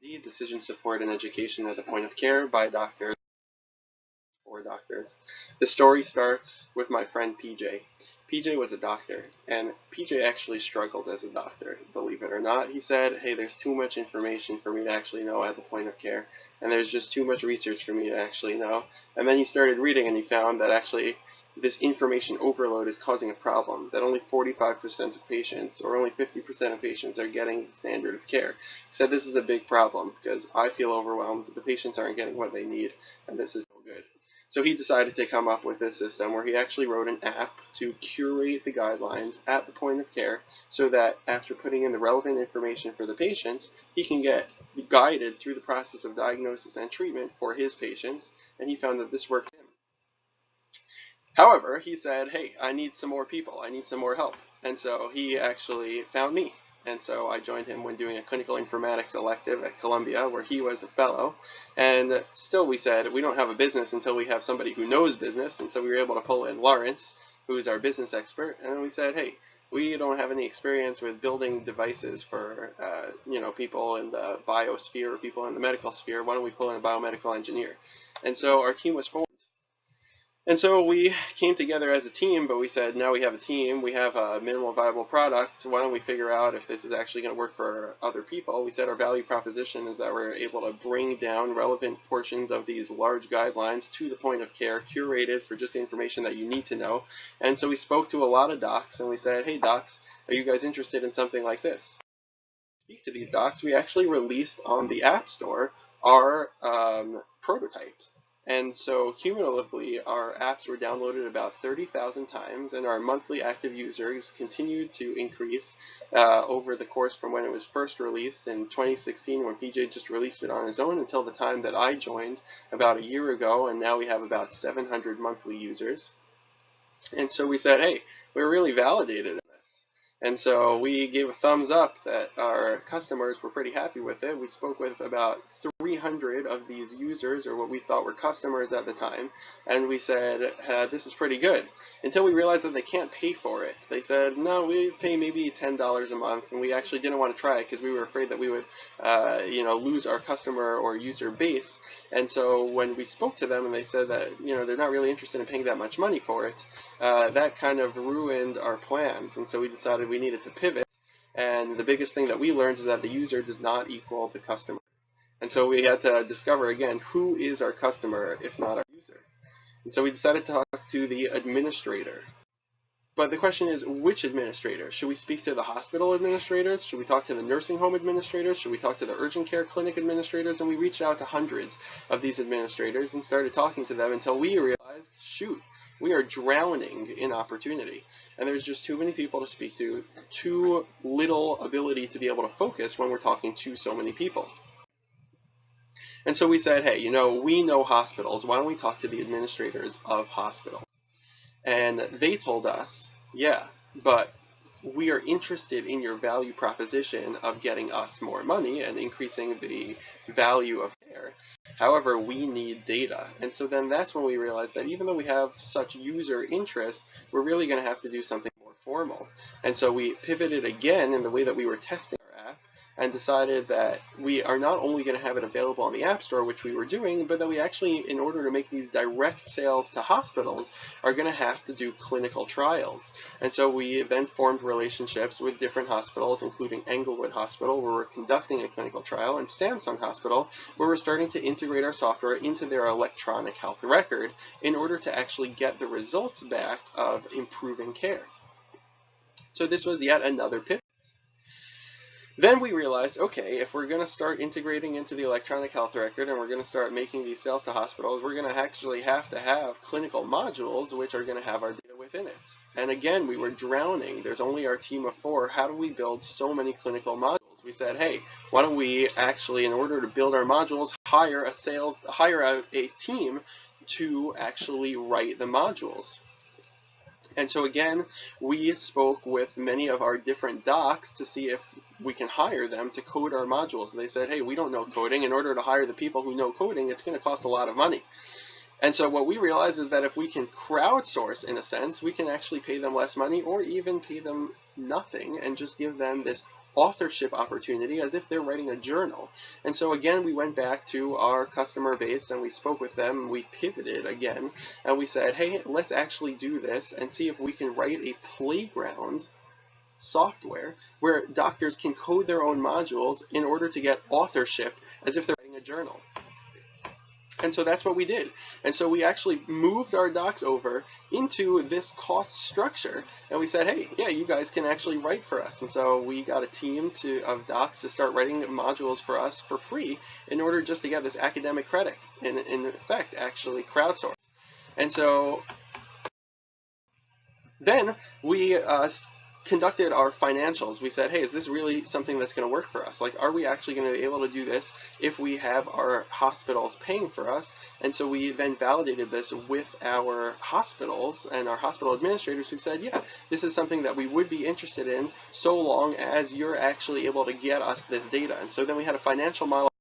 AvoMD Decision Support and Education at the Point of Care by doctors for doctors. The story starts with my friend PJ. PJ was a doctor, and PJ actually struggled as a doctor, believe it or not. He said, hey, there's too much information for me to actually know at the point of care, and there's just too much research for me to actually know. And then he started reading, and he found that actually this information overload is causing a problem, that only 45% of patients or only 50% of patients are getting the standard of care. He said this is a big problem because I feel overwhelmed, the patients aren't getting what they need, and this is no good. So he decided to come up with this system where he actually wrote an app to curate the guidelines at the point of care so that after putting in the relevant information for the patients, he can get guided through the process of diagnosis and treatment for his patients, and he found that this worked for him. However, he said, hey, I need some more people, I need some more help. And so he actually found me. And so I joined him when doing a clinical informatics elective at Columbia, where he was a fellow. And still we said, we don't have a business until we have somebody who knows business. And so we were able to pull in Lawrence, who is our business expert. And we said, hey, we don't have any experience with building devices for people in the biosphere or people in the medical sphere. Why don't we pull in a biomedical engineer? And so our team was formed. And so we came together as a team, but we said, now we have a team, we have a minimal viable product, why don't we figure out if this is actually going to work for other people? We said our value proposition is that we're able to bring down relevant portions of these large guidelines to the point of care, curated for just the information that you need to know. And so we spoke to a lot of docs, and we said, hey docs, are you guys interested in something like this? To speak to these docs, we actually released on the App Store our prototypes. And so cumulatively, our apps were downloaded about 30,000 times, and our monthly active users continued to increase over the course from when it was first released in 2016, when PJ just released it on his own, until the time that I joined about a year ago, and now we have about 700 monthly users. And so we said, hey, we're really validated in this. And so we gave a thumbs up that our customers were pretty happy with it. We spoke with about 300 of these users, or what we thought were customers at the time, and we said, this is pretty good, until we realized that they can't pay for it. They said, no, we pay maybe $10 a month, and we actually didn't want to try it because we were afraid that we would lose our customer or user base. And so when we spoke to them and they said that they're not really interested in paying that much money for it, that kind of ruined our plans. And so we decided we needed to pivot, and the biggest thing that we learned is that the user does not equal the customer. And so we had to discover again, who is our customer if not our user? And so we decided to talk to the administrator. But the question is, which administrator? Should we speak to the hospital administrators? Should we talk to the nursing home administrators? Should we talk to the urgent care clinic administrators? And we reached out to hundreds of these administrators and started talking to them until we realized, shoot, we are drowning in opportunity. And there's just too many people to speak to, too little ability to be able to focus when we're talking to so many people. And so we said, hey, we know hospitals. Why don't we talk to the administrators of hospitals? And they told us, yeah, but we are interested in your value proposition of getting us more money and increasing the value of care. However, we need data. And so then that's when we realized that even though we have such user interest, we're really going to have to do something more formal. And so we pivoted again in the way that we were testing our app, and decided that we are not only going to have it available on the App Store, which we were doing, but that we actually, in order to make these direct sales to hospitals, are going to have to do clinical trials. And so we then formed relationships with different hospitals, including Englewood Hospital, where we're conducting a clinical trial, and Samsung Hospital, where we're starting to integrate our software into their electronic health record in order to actually get the results back of improving care. So this was yet another pivot. Then we realized, okay, if we're going to start integrating into the electronic health record and we're going to start making these sales to hospitals, we're going to actually have to have clinical modules which are going to have our data within it. And again, we were drowning. There's only our team of 4. How do we build so many clinical modules? We said, hey, why don't we actually, in order to build our modules, hire out a team to actually write the modules. And so again, we spoke with many of our different docs to see if we can hire them to code our modules. And they said, hey, we don't know coding. In order to hire the people who know coding, it's going to cost a lot of money. And so what we realized is that if we can crowdsource, in a sense, we can actually pay them less money or even pay them nothing and just give them this authorship opportunity as if they're writing a journal. And so again, we went back to our customer base and we spoke with them, we pivoted again, and we said, hey, let's actually do this and see if we can write a playground software where doctors can code their own modules in order to get authorship as if they're writing a journal. And so that's what we did. And so we actually moved our docs over into this cost structure, and we said, hey, yeah, you guys can actually write for us. And so we got a team of docs to start writing modules for us for free in order just to get this academic credit, and in effect, actually crowdsource. And so then we conducted our financials. We said, hey, is this really something that's going to work for us? Like, are we actually going to be able to do this if we have our hospitals paying for us? And so we then validated this with our hospitals and our hospital administrators, who said, yeah, this is something that we would be interested in so long as you're actually able to get us this data. And so then we had a financial model